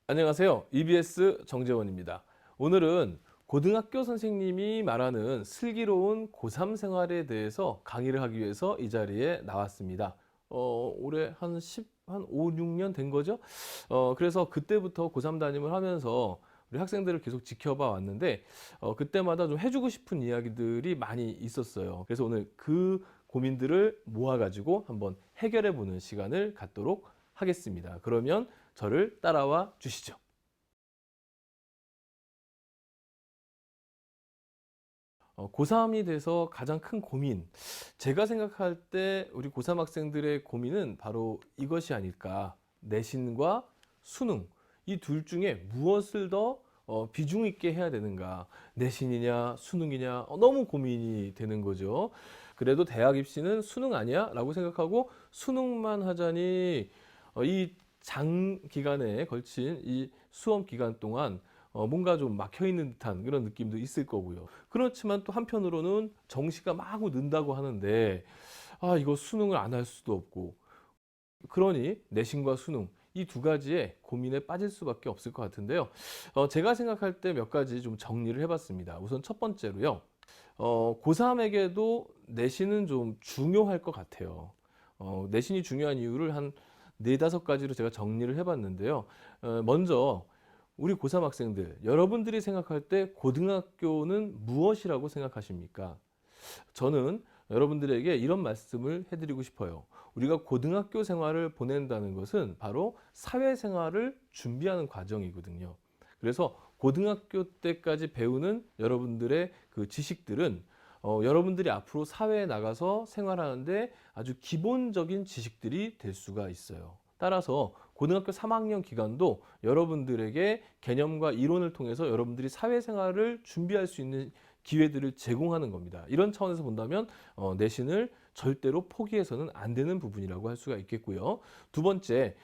안녕하세요. EBS 정재원입니다. 오늘은 고등학교 선생님이 말하는 슬기로운 고3 생활에 대해서 강의를 하기 위해서 이 자리에 나왔습니다. 올해 한 5, 6년 된 거죠? 그래서 그때부터 고3 담임을 하면서 우리 학생들을 계속 지켜봐 왔는데, 그때마다 좀 해주고 싶은 이야기들이 많이 있었어요. 그래서 오늘 그 고민들을 모아가지고 한번 해결해 보는 시간을 갖도록 하겠습니다. 그러면 저를 따라와 주시죠. 고3이 돼서 가장 큰 고민. 제가 생각할 때 우리 고3 학생들의 고민은 바로 이것이 아닐까. 내신과 수능. 이 둘 중에 무엇을 더 비중 있게 해야 되는가. 내신이냐, 수능이냐. 너무 고민이 되는 거죠. 그래도 대학 입시는 수능 아니야? 라고 생각하고 수능만 하자니 이 장기간에 걸친 이 수험 기간 동안 뭔가 좀 막혀 있는 듯한 그런 느낌도 있을 거고요. 그렇지만 또 한편으로는 정시가 마구 는다고 하는데 이거 수능을 안 할 수도 없고 그러니 내신과 수능 이 두 가지의 고민에 빠질 수밖에 없을 것 같은데요. 제가 생각할 때 몇 가지 좀 정리를 해봤습니다. 우선 첫 번째로요. 고3에게도 내신은 좀 중요할 것 같아요. 내신이 중요한 이유를 한 네다섯 가지로 제가 정리를 해봤는데요. 먼저 우리 고3 학생들, 여러분들이 생각할 때 고등학교는 무엇이라고 생각하십니까? 저는 여러분들에게 이런 말씀을 해드리고 싶어요. 우리가 고등학교 생활을 보낸다는 것은 바로 사회생활을 준비하는 과정이거든요. 그래서 고등학교 때까지 배우는 여러분들의 그 지식들은 여러분들이 앞으로 사회에 나가서 생활하는데 아주 기본적인 지식들이 될 수가 있어요. 따라서 고등학교 3학년 기간도 여러분들에게 개념과 이론을 통해서 여러분들이 사회생활을 준비할 수 있는 기회들을 제공하는 겁니다. 이런 차원에서 본다면 내신을 절대로 포기해서는 안 되는 부분이라고 할 수가 있겠고요. 두 번째,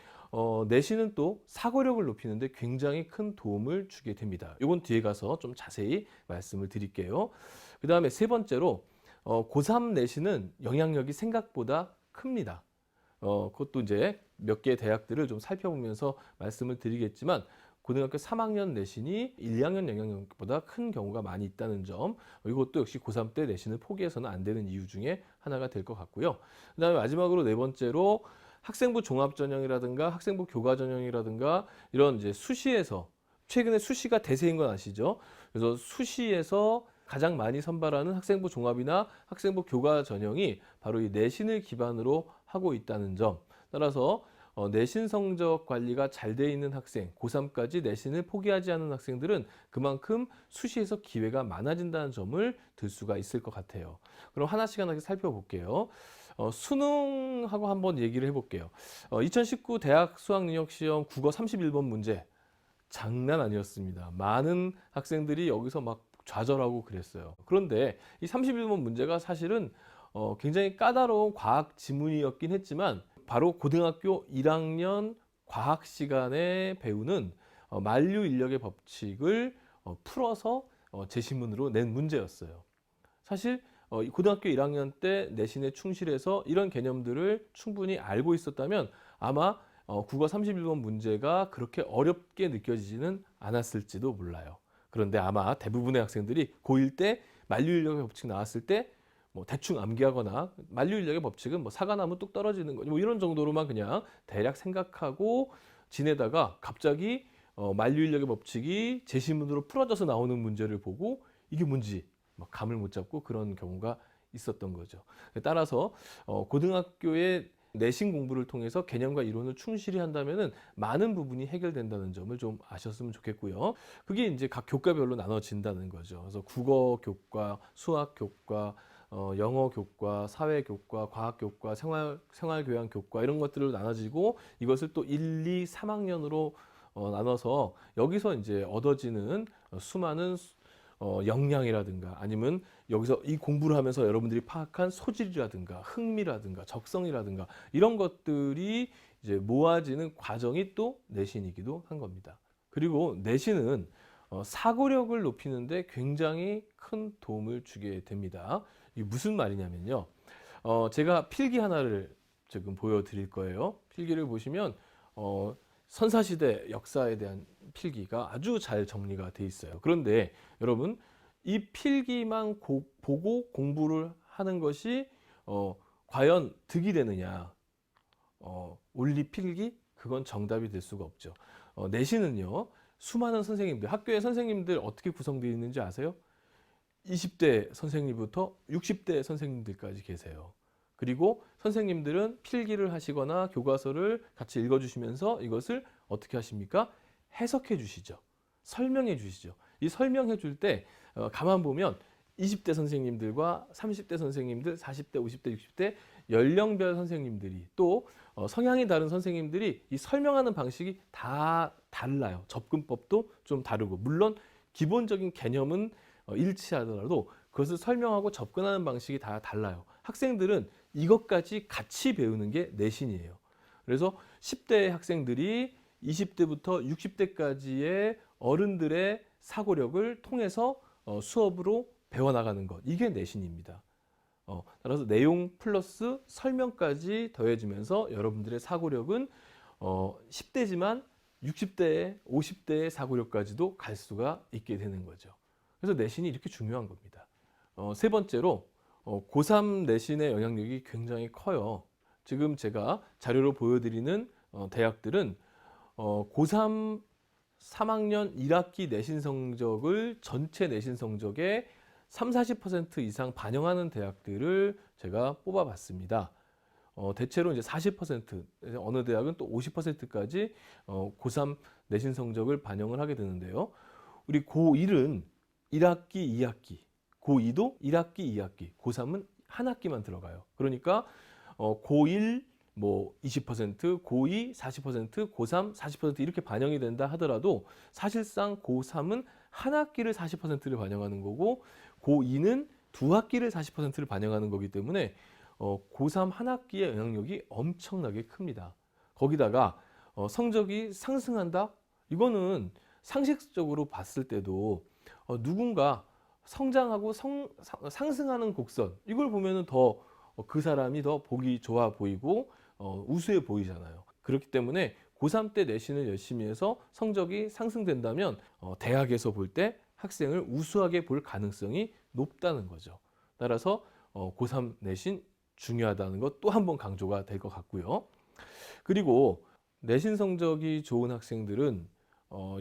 내신은 또 사고력을 높이는데 굉장히 큰 도움을 주게 됩니다. 이건 뒤에 가서 좀 자세히 말씀을 드릴게요. 그 다음에 세 번째로 고3 내신은 영향력이 생각보다 큽니다. 그것도 이제 몇 개의 대학들을 좀 살펴보면서 말씀을 드리겠지만 고등학교 3학년 내신이 1, 2학년 영향력보다 큰 경우가 많이 있다는 점, 이것도 역시 고3 때 내신을 포기해서는 안 되는 이유 중에 하나가 될 것 같고요. 그 다음에 마지막으로 네 번째로 학생부 종합전형이라든가 학생부 교과전형이라든가 이런 이제 수시에서 최근에 수시가 대세인 건 아시죠? 그래서 수시에서 가장 많이 선발하는 학생부 종합이나 학생부 교과 전형이 바로 이 내신을 기반으로 하고 있다는 점. 따라서 내신 성적 관리가 잘 돼 있는 학생, 고3까지 내신을 포기하지 않는 학생들은 그만큼 수시에서 기회가 많아진다는 점을 들 수가 있을 것 같아요. 그럼 하나씩 하나씩 살펴볼게요. 수능하고 한번 얘기를 해볼게요. 2019 대학 수학능력시험 국어 31번 문제. 장난 아니었습니다. 많은 학생들이 여기서 막 좌절하고 그랬어요. 그런데 이 31번 문제가 사실은 굉장히 까다로운 과학 지문이었긴 했지만 바로 고등학교 1학년 과학 시간에 배우는 만류 인력의 법칙을 풀어서 제시문으로 낸 문제였어요. 사실 고등학교 1학년 때 내신에 충실해서 이런 개념들을 충분히 알고 있었다면 아마 국어 31번 문제가 그렇게 어렵게 느껴지지는 않았을지도 몰라요. 그런데 아마 대부분의 학생들이 고1 때 만류인력의 법칙 나왔을 때 뭐 대충 암기하거나 만류인력의 법칙은 뭐 사과나무 뚝 떨어지는 거뭐 이런 정도로만 그냥 대략 생각하고 지내다가 갑자기 만류인력의 법칙이 제시문으로 풀어져서 나오는 문제를 보고 이게 뭔지 막 감을 못 잡고 그런 경우가 있었던 거죠. 따라서 고등학교의 내신 공부를 통해서 개념과 이론을 충실히 한다면은 많은 부분이 해결된다는 점을 좀 아셨으면 좋겠고요. 그게 이제 각 교과별로 나눠진다는 거죠. 그래서 국어 교과, 수학 교과, 영어 교과, 사회 교과, 과학 교과, 생활교양 교과 이런 것들로 나눠지고 이것을 또 1, 2, 3학년으로 나눠서 여기서 이제 얻어지는 수많은 역량이라든가 아니면 여기서 이 공부를 하면서 여러분들이 파악한 소질이라든가 흥미라든가 적성이라든가 이런 것들이 이제 모아지는 과정이 또 내신이기도 한 겁니다. 그리고 내신은 사고력을 높이는데 굉장히 큰 도움을 주게 됩니다. 이게 무슨 말이냐면요. 제가 필기 하나를 지금 보여드릴 거예요. 필기를 보시면 선사시대 역사에 대한 필기가 아주 잘 정리가 돼 있어요. 그런데 여러분, 이 필기만 보고 공부를 하는 것이 과연 득이 되느냐? 올리 필기? 그건 정답이 될 수가 없죠. 내신은요, 수많은 선생님들, 학교의 선생님들 어떻게 구성되어 있는지 아세요? 20대 선생님부터 60대 선생님들까지 계세요. 그리고 선생님들은 필기를 하시거나 교과서를 같이 읽어주시면서 이것을 어떻게 하십니까? 해석해 주시죠. 설명해 주시죠. 이 설명해 줄 때 가만 보면 20대 선생님들과 30대 선생님들, 40대, 50대, 60대 연령별 선생님들이 또 성향이 다른 선생님들이 이 설명하는 방식이 다 달라요. 접근법도 좀 다르고, 물론 기본적인 개념은 일치하더라도 그것을 설명하고 접근하는 방식이 다 달라요. 학생들은 이것까지 같이 배우는 게 내신이에요. 그래서 10대 학생들이 20대부터 60대까지의 어른들의 사고력을 통해서 수업으로 배워나가는 것, 이게 내신입니다. 따라서 내용 플러스 설명까지 더해지면서 여러분들의 사고력은 10대지만 60대, 50대의 사고력까지도 갈 수가 있게 되는 거죠. 그래서 내신이 이렇게 중요한 겁니다. 세 번째로 고3 내신의 영향력이 굉장히 커요. 지금 제가 자료로 보여드리는 대학들은 고3 3학년 1학기 내신 성적을 전체 내신 성적의 30~40% 이상 반영하는 대학들을 제가 뽑아봤습니다. 대체로 이제 40%, 어느 대학은 또 50%까지 고3 내신 성적을 반영을 하게 되는데요. 우리 고1은 1학기, 2학기, 고2도 1학기, 2학기, 고3은 한 학기만 들어가요. 그러니까 고1 뭐 20%, 고2 40%, 고3 40% 이렇게 반영이 된다 하더라도 사실상 고3은 한 학기를 40%를 반영하는 거고 고2는 두 학기를 40%를 반영하는 거기 때문에 고3 한 학기의 영향력이 엄청나게 큽니다. 거기다가 성적이 상승한다? 이거는 상식적으로 봤을 때도 누군가 성장하고 상승하는 곡선, 이걸 보면은 더 그 사람이 더 보기 좋아 보이고 우수해 보이잖아요. 그렇기 때문에 고3 때 내신을 열심히 해서 성적이 상승된다면 대학에서 볼 때 학생을 우수하게 볼 가능성이 높다는 거죠. 따라서 고3 내신 중요하다는 것 또 한 번 강조가 될 것 같고요. 그리고 내신 성적이 좋은 학생들은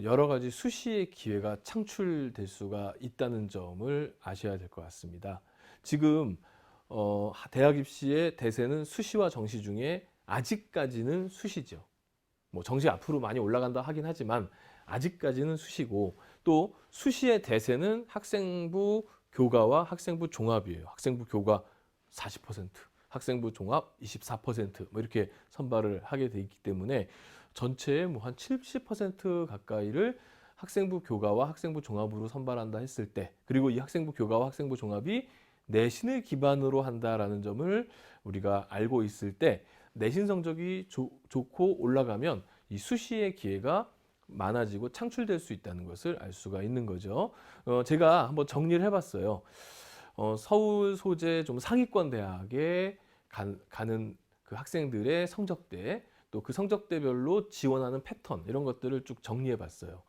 여러 가지 수시의 기회가 창출될 수가 있다는 점을 아셔야 될 것 같습니다. 지금 대학 입시의 대세는 수시와 정시 중에 아직까지는 수시죠. 뭐 정시 앞으로 많이 올라간다 하긴 하지만 아직까지는 수시고, 또 수시의 대세는 학생부 교과와 학생부 종합이에요. 학생부 교과 40%, 학생부 종합 24%뭐 이렇게 선발을 하게 돼 있기 때문에 전체의 뭐 한 70% 가까이를 학생부 교과와 학생부 종합으로 선발한다 했을 때, 그리고 이 학생부 교과와 학생부 종합이 내신을 기반으로 한다라는 점을 우리가 알고 있을 때 내신 성적이 좋고 올라가면 이 수시의 기회가 많아지고 창출될 수 있다는 것을 알 수가 있는 거죠. 제가 한번 정리를 해봤어요. 서울 소재 좀 상위권 대학에 가는 그 학생들의 성적대, 또 그 성적대별로 지원하는 패턴, 이런 것들을 쭉 정리해 봤어요.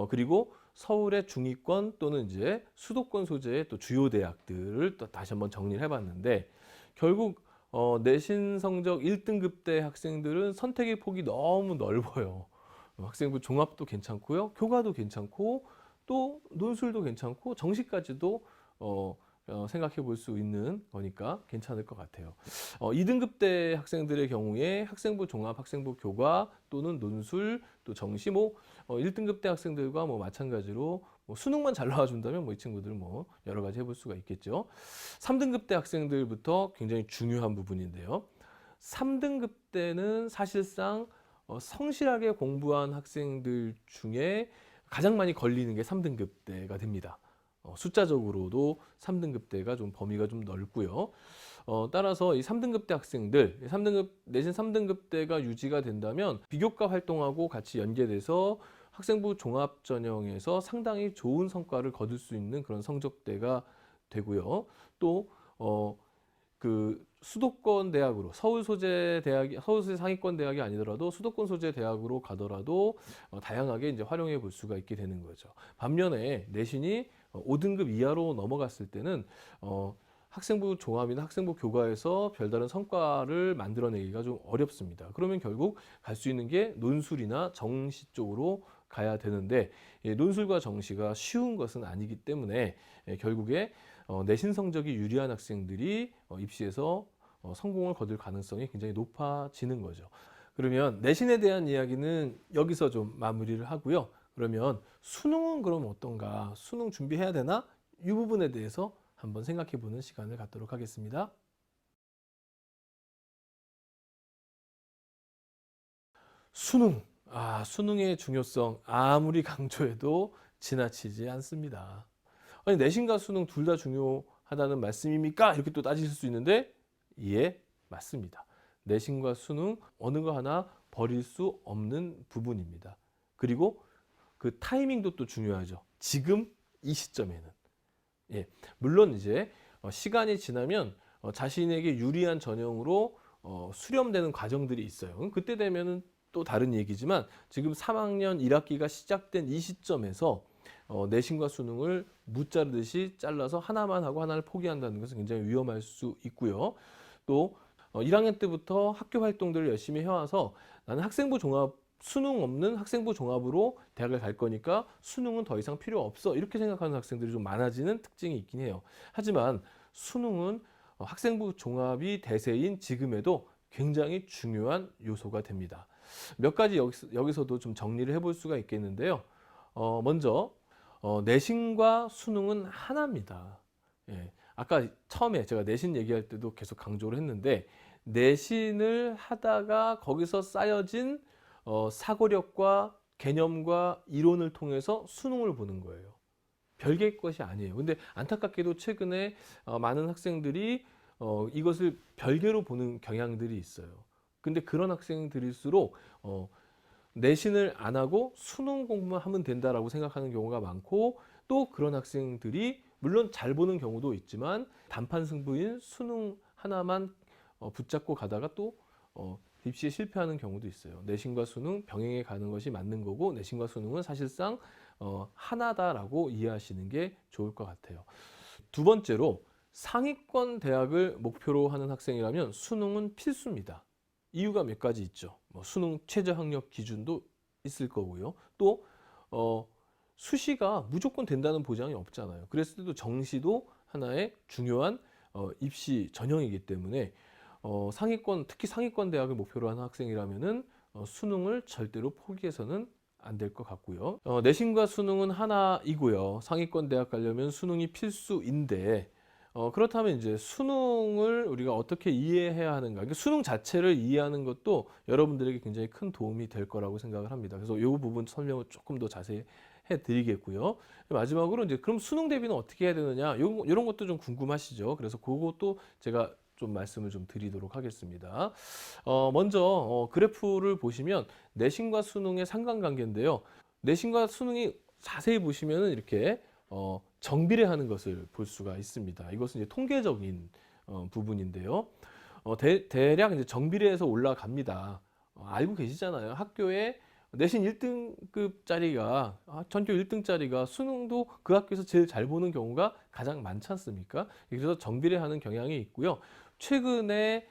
그리고 서울의 중위권 또는 이제 수도권 소재의 또 주요 대학들을 또 다시 한번 정리를 해봤는데, 결국 내신 성적 1등급대 학생들은 선택의 폭이 너무 넓어요. 학생부 종합도 괜찮고요, 교과도 괜찮고, 또 논술도 괜찮고, 정시까지도 생각해 볼 수 있는 거니까 괜찮을 것 같아요. 2등급대 학생들의 경우에 학생부 종합, 학생부 교과 또는 논술, 또 정시, 뭐 1등급대 학생들과 뭐 마찬가지로 뭐 수능만 잘 나와준다면 뭐 이 친구들 뭐 여러 가지 해볼 수가 있겠죠. 3등급대 학생들부터 굉장히 중요한 부분인데요. 3등급 때는 사실상 성실하게 공부한 학생들 중에 가장 많이 걸리는 게 3등급 때가 됩니다. 숫자적으로도 3등급 때가 좀 범위가 좀 넓고요. 따라서 이 3등급 때 학생들, 내신 3등급 때가 유지가 된다면 비교과 활동하고 같이 연계돼서 학생부 종합 전형에서 상당히 좋은 성과를 거둘 수 있는 그런 성적대가 되고요. 또 그 수도권 대학으로 서울 소재 대학이 서울 소재 상위권 대학이 아니더라도 수도권 소재 대학으로 가더라도 다양하게 이제 활용해 볼 수가 있게 되는 거죠. 반면에 내신이 5등급 이하로 넘어갔을 때는 학생부 종합이나 학생부 교과에서 별다른 성과를 만들어내기가 좀 어렵습니다. 그러면 결국 갈 수 있는 게 논술이나 정시 쪽으로 가야 되는데 논술과 정시가 쉬운 것은 아니기 때문에 결국에 내신 성적이 유리한 학생들이 입시에서 성공을 거둘 가능성이 굉장히 높아지는 거죠. 그러면 내신에 대한 이야기는 여기서 좀 마무리를 하고요. 그러면 수능은 그럼 어떤가? 수능 준비해야 되나? 이 부분에 대해서 한번 생각해 보는 시간을 갖도록 하겠습니다. 수능. 수능의 중요성 아무리 강조해도 지나치지 않습니다. 아니, 내신과 수능 둘 다 중요하다는 말씀입니까? 이렇게 또 따지실 수 있는데, 예, 맞습니다. 내신과 수능 어느 거 하나 버릴 수 없는 부분입니다. 그리고 그 타이밍도 또 중요하죠. 지금 이 시점에는. 예, 물론 이제 시간이 지나면 자신에게 유리한 전형으로 수렴되는 과정들이 있어요. 그때 되면은 또 다른 얘기지만 지금 3학년 1학기가 시작된 이 시점에서 내신과 수능을 무자르듯이 잘라서 하나만 하고 하나를 포기한다는 것은 굉장히 위험할 수 있고요. 또 1학년 때부터 학교 활동들을 열심히 해와서 나는 학생부 종합 수능 없는 학생부 종합으로 대학을 갈 거니까 수능은 더 이상 필요 없어 이렇게 생각하는 학생들이 좀 많아지는 특징이 있긴 해요. 하지만 수능은 학생부 종합이 대세인 지금에도 굉장히 중요한 요소가 됩니다. 몇 가지 여기서도 좀 정리를 해볼 수가 있겠는데요. 먼저 내신과 수능은 하나입니다. 예, 아까 처음에 제가 내신 얘기할 때도 계속 강조를 했는데 내신을 하다가 거기서 쌓여진 사고력과 개념과 이론을 통해서 수능을 보는 거예요. 별개의 것이 아니에요. 근데 안타깝게도 최근에 많은 학생들이 이것을 별개로 보는 경향들이 있어요. 근데 그런 학생들일수록 내신을 안 하고 수능 공부만 하면 된다라고 생각하는 경우가 많고 또 그런 학생들이 물론 잘 보는 경우도 있지만 단판 승부인 수능 하나만 붙잡고 가다가 또 입시에 실패하는 경우도 있어요. 내신과 수능 병행해 가는 것이 맞는 거고 내신과 수능은 사실상 하나다라고 이해하시는 게 좋을 것 같아요. 두 번째로 상위권 대학을 목표로 하는 학생이라면 수능은 필수입니다. 이유가 몇 가지 있죠. 수능 최저 학력 기준도 있을 거고요. 또 수시가 무조건 된다는 보장이 없잖아요. 그랬을 때도 정시도 하나의 중요한 입시 전형이기 때문에 상위권 특히 상위권 대학을 목표로 하는 학생이라면은 수능을 절대로 포기해서는 안 될 것 같고요. 내신과 수능은 하나이고요. 상위권 대학 가려면 수능이 필수인데 그렇다면 이제 수능을 우리가 어떻게 이해해야 하는가? 그러니까 수능 자체를 이해하는 것도 여러분들에게 굉장히 큰 도움이 될 거라고 생각을 합니다. 그래서 이 부분 설명을 조금 더 자세히 해드리겠고요. 마지막으로 이제 그럼 수능 대비는 어떻게 해야 되느냐? 이런 것도 좀 궁금하시죠? 그래서 그것도 제가 좀 말씀을 좀 드리도록 하겠습니다. 먼저 그래프를 보시면 내신과 수능의 상관관계인데요. 내신과 수능이 자세히 보시면은 이렇게 정비례하는 것을 볼 수가 있습니다. 이것은 이제 통계적인 부분인데요. 대략 이제 정비례해서 올라갑니다. 알고 계시잖아요. 학교에 내신 1등급짜리가 전교 1등짜리가 수능도 그 학교에서 제일 잘 보는 경우가 가장 많지 않습니까? 그래서 정비례하는 경향이 있고요. 최근에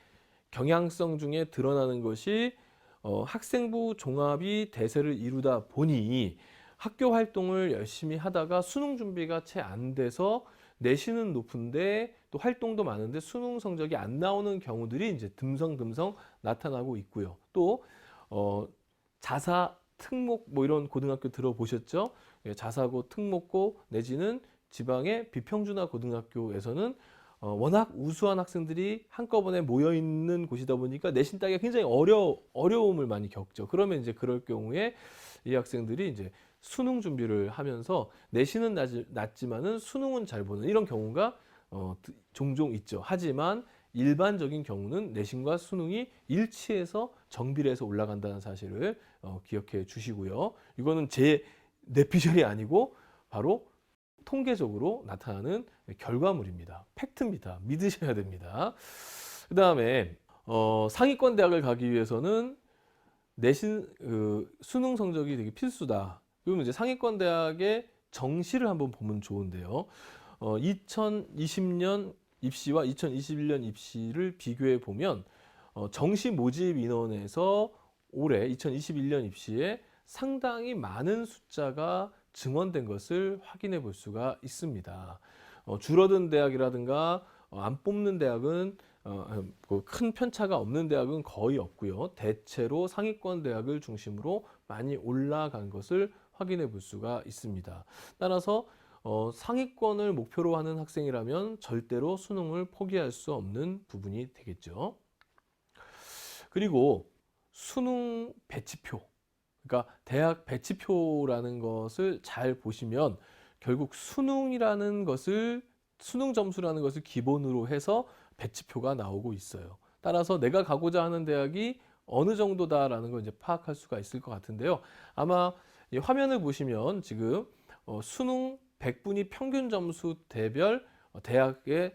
경향성 중에 드러나는 것이 학생부 종합이 대세를 이루다 보니 학교 활동을 열심히 하다가 수능 준비가 채 안 돼서 내신은 높은데 또 활동도 많은데 수능 성적이 안 나오는 경우들이 이제 듬성듬성 나타나고 있고요. 또 자사 특목 뭐 이런 고등학교 들어보셨죠? 자사고 특목고 내지는 지방의 비평준화 고등학교에서는 워낙 우수한 학생들이 한꺼번에 모여 있는 곳이다 보니까 내신 따기가 굉장히 어려움을 많이 겪죠. 그러면 이제 그럴 경우에 이 학생들이 이제 수능 준비를 하면서 내신은 낮지만은 수능은 잘 보는 이런 경우가 종종 있죠. 하지만 일반적인 경우는 내신과 수능이 일치해서 정비례해서 올라간다는 사실을 기억해 주시고요. 이거는 제 뇌피셜이 아니고 바로 통계적으로 나타나는 결과물입니다. 팩트입니다. 믿으셔야 됩니다. 그 다음에 상위권 대학을 가기 위해서는 내신 수능 성적이 되게 필수다. 그러면 이제 상위권 대학의 정시를 한번 보면 좋은데요. 2020년 입시와 2021년 입시를 비교해 보면 정시 모집 인원에서 올해 2021년 입시에 상당히 많은 숫자가 증원된 것을 확인해 볼 수가 있습니다. 줄어든 대학이라든가 안 뽑는 대학은 큰 편차가 없는 대학은 거의 없고요. 대체로 상위권 대학을 중심으로 많이 올라간 것을 확인해 볼 수가 있습니다. 따라서 상위권을 목표로 하는 학생이라면 절대로 수능을 포기할 수 없는 부분이 되겠죠. 그리고 수능 배치표, 그러니까 대학 배치표라는 것을 잘 보시면 결국 수능이라는 것을, 수능 점수라는 것을 기본으로 해서 배치표가 나오고 있어요. 따라서 내가 가고자 하는 대학이 어느 정도다라는 걸 이제 파악할 수가 있을 것 같은데요. 아마 이 화면을 보시면 지금 수능 100분위 평균 점수 대별 대학의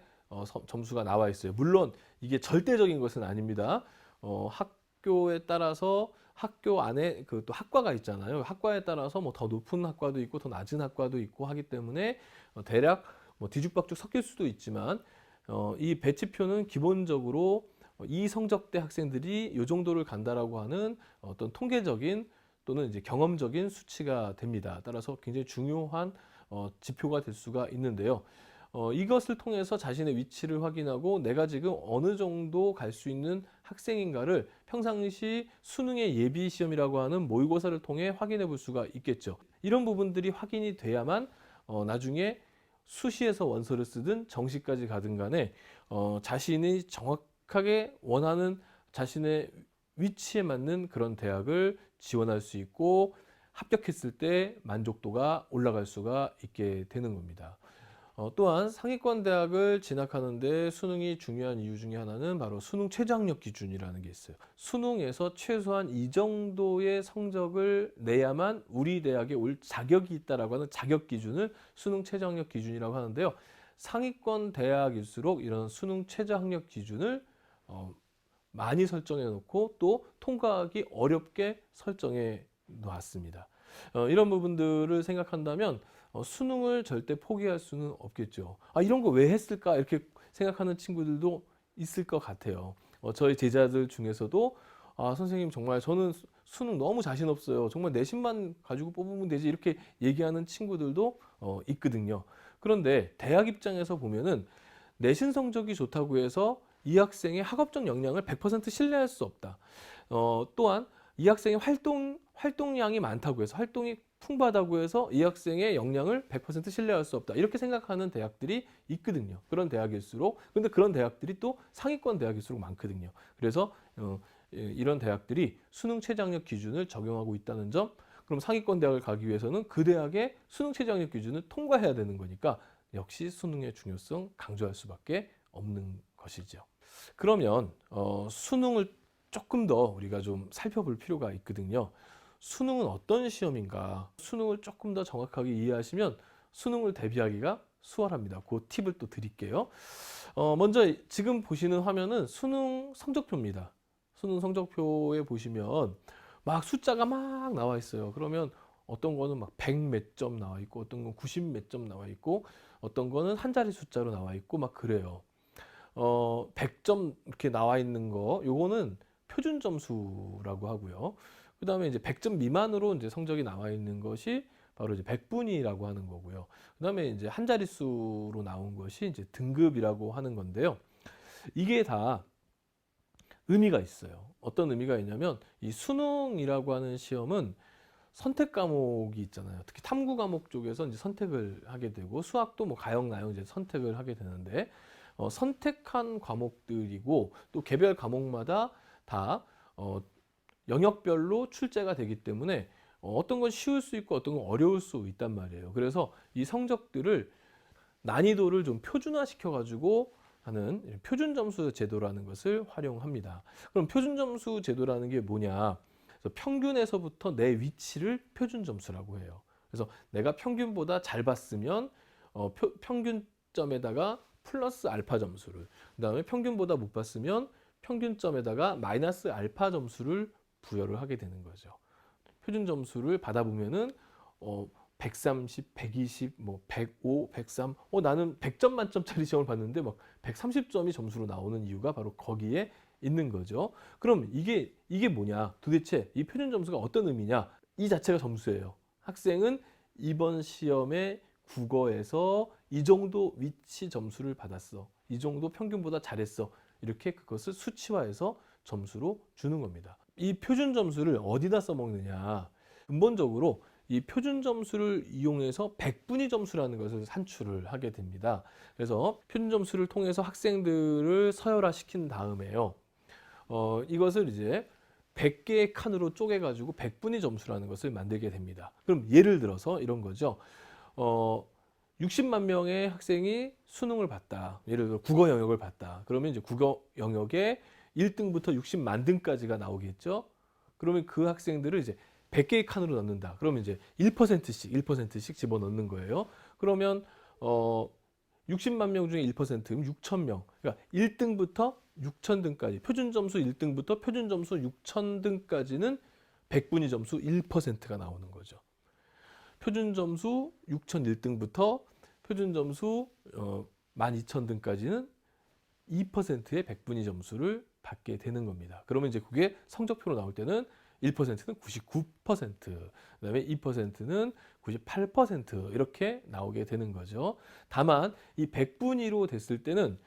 점수가 나와 있어요. 물론 이게 절대적인 것은 아닙니다. 학교에 따라서 학교 안에 그 또 학과가 있잖아요. 학과에 따라서 뭐 더 높은 학과도 있고 더 낮은 학과도 있고 하기 때문에 대략 뭐 뒤죽박죽 섞일 수도 있지만 이 배치표는 기본적으로 이 성적대 학생들이 이 정도를 간다라고 하는 어떤 통계적인 또는 이제 경험적인 수치가 됩니다. 따라서 굉장히 중요한 지표가 될 수가 있는데요. 이것을 통해서 자신의 위치를 확인하고 내가 지금 어느 정도 갈 수 있는 학생인가를 평상시 수능의 예비 시험이라고 하는 모의고사를 통해 확인해 볼 수가 있겠죠. 이런 부분들이 확인이 돼야만 나중에 수시에서 원서를 쓰든 정시까지 가든 간에 자신이 정확하게 원하는 자신의 위치에 맞는 그런 대학을 지원할 수 있고 합격했을 때 만족도가 올라갈 수가 있게 되는 겁니다. 또한 상위권 대학을 진학하는데 수능이 중요한 이유 중에 하나는 바로 수능 최저학력 기준이라는 게 있어요. 수능에서 최소한 이 정도의 성적을 내야만 우리 대학에 올 자격이 있다라고 하는 자격 기준을 수능 최저학력 기준이라고 하는데요. 상위권 대학일수록 이런 수능 최저학력 기준을 많이 설정해 놓고 또 통과하기 어렵게 설정해 놓았습니다. 이런 부분들을 생각한다면 수능을 절대 포기할 수는 없겠죠. 이런 거 왜 했을까 이렇게 생각하는 친구들도 있을 것 같아요. 저희 제자들 중에서도 선생님 정말 저는 수능 너무 자신 없어요. 정말 내신만 가지고 뽑으면 되지 이렇게 얘기하는 친구들도 있거든요. 그런데 대학 입장에서 보면은 내신 성적이 좋다고 해서 이 학생의 학업적 역량을 100% 신뢰할 수 없다. 또한 이 학생의 활동량이 많다고 해서 활동이 풍부하다고 해서 이 학생의 역량을 100% 신뢰할 수 없다. 이렇게 생각하는 대학들이 있거든요. 그런 대학일수록. 근데 그런 대학들이 또 상위권 대학일수록 많거든요. 그래서 이런 대학들이 수능 최저학력 기준을 적용하고 있다는 점. 그럼 상위권 대학을 가기 위해서는 그 대학의 수능 최저학력 기준을 통과해야 되는 거니까 역시 수능의 중요성 강조할 수밖에 없는 것이죠. 그러면 수능을 조금 더 우리가 좀 살펴볼 필요가 있거든요. 수능은 어떤 시험인가? 수능을 조금 더 정확하게 이해하시면 수능을 대비하기가 수월합니다. 그 팁을 또 드릴게요. 먼저 지금 보시는 화면은 수능 성적표입니다. 수능 성적표에 보시면 막 숫자가 막 나와 있어요. 그러면 어떤 거는 막 100 몇 점 나와 있고 어떤 건 90 몇 점 나와 있고 어떤 거는 한 자리 숫자로 나와 있고 막 그래요. 100점 이렇게 나와 있는 거 요거는 표준 점수라고 하고요. 그다음에 이제 100점 미만으로 이제 성적이 나와 있는 것이 바로 이제 100분위라고 하는 거고요. 그다음에 이제 한 자릿수로 나온 것이 이제 등급이라고 하는 건데요. 이게 다 의미가 있어요. 어떤 의미가 있냐면 이 수능이라고 하는 시험은 선택 과목이 있잖아요. 특히 탐구 과목 쪽에서 이제 선택을 하게 되고 수학도 뭐 가형, 나형 이제 선택을 하게 되는데 선택한 과목들이고 또 개별 과목마다 다 영역별로 출제가 되기 때문에 어떤 건 쉬울 수 있고 어떤 건 어려울 수 있단 말이에요. 그래서 이 성적들을 난이도를 좀 표준화 시켜 가지고 하는 표준 점수 제도라는 것을 활용합니다. 그럼 표준 점수 제도라는 게 뭐냐? 그래서 평균에서부터 내 위치를 표준 점수라고 해요. 그래서 내가 평균보다 잘 봤으면 평균 평균점에다가 플러스 알파 점수를, 그다음에 평균보다 못 봤으면 평균점에다가 마이너스 알파 점수를 부여를 하게 되는 거죠. 표준 점수를 받아보면은 130, 120, 뭐 105, 103, 나는 100점 만점짜리 시험을 봤는데 막 130점이 점수로 나오는 이유가 바로 거기에 있는 거죠. 그럼 이게 뭐냐? 도대체 이 표준 점수가 어떤 의미냐? 이 자체가 점수예요. 학생은 이번 시험에 국어에서 이 정도 위치 점수를 받았어. 이 정도 평균보다 잘했어. 이렇게 그것을 수치화해서 점수로 주는 겁니다. 이 표준 점수를 어디다 써먹느냐? 근본적으로 이 표준 점수를 이용해서 백분위 점수라는 것을 산출을 하게 됩니다. 그래서 표준 점수를 통해서 학생들을 서열화시킨 다음에요. 이것을 이제 100개의 칸으로 쪼개가지고 백분위 점수라는 것을 만들게 됩니다. 그럼 예를 들어서 이런 거죠. 60만 명의 학생이 수능을 봤다. 예를 들어 국어 영역을 봤다. 그러면 이제 국어 영역에 1등부터 60만 등까지가 나오겠죠. 그러면 그 학생들을 이제 100개의 칸으로 넣는다. 그러면 이제 1%씩 집어넣는 거예요. 그러면 60만 명 중에 1%면 6천 명. 그러니까 1등부터 6천 등까지, 표준 점수 1등부터 표준 점수 6천 등까지는 백분위 점수 1%가 나오는 거죠. 표준 점수 6천 1등부터 표준 점수 12,000등까지는 2%의 백분위 점수를 받게 되는 겁니다. 그러면 이제 그게 성적표로 나올 때는 1%는 99%, 그다음에 2%는 98% 이렇게 나오게 되는 거죠. 다만 이 백분위로 됐을 때는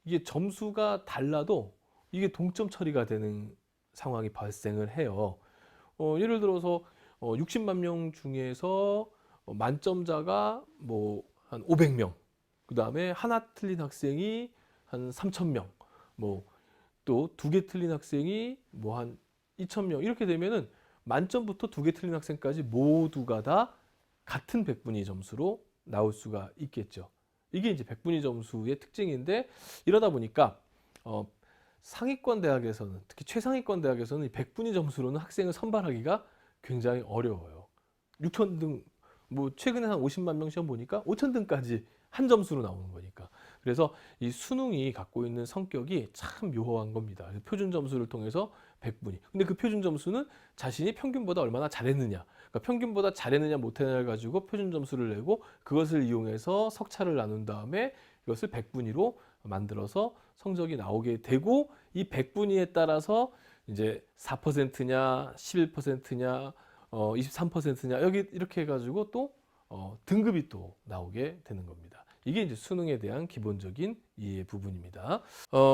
이게 점수가 달라도 이게 동점 처리가 되는 상황이 발생을 해요. 예를 들어서 60만 명 중에서 만점자가 뭐 한 500명, 그 다음에 하나 틀린 학생이 한 3,000명, 뭐 또 두 개 틀린 학생이 뭐 한 2,000명 이렇게 되면은 만점부터 두 개 틀린 학생까지 모두가 다 같은 백분위 점수로 나올 수가 있겠죠. 이게 이제 백분위 점수의 특징인데, 이러다 보니까 상위권 대학에서는, 특히 최상위권 대학에서는 이 백분위 점수로는 학생을 선발하기가 굉장히 어려워요. 6,000등, 뭐 최근에 한 50만 명 시험 보니까 5,000등까지 한 점수로 나오는 거니까. 그래서 이 수능이 갖고 있는 성격이 참 묘한 겁니다. 표준 점수를 통해서 백분위. 근데 그 표준 점수는 자신이 평균보다 얼마나 잘했느냐, 그러니까 평균보다 잘했느냐 못했느냐를 가지고 표준 점수를 내고 그것을 이용해서 석차를 나눈 다음에 이것을 백분위로 만들어서 성적이 나오게 되고, 이 백분위에 따라서 이제 4%냐 11%냐 23%냐 여기 이렇게 해가지고 또 등급이 또 나오게 되는 겁니다. 이게 이제 수능에 대한 기본적인 이해 부분입니다.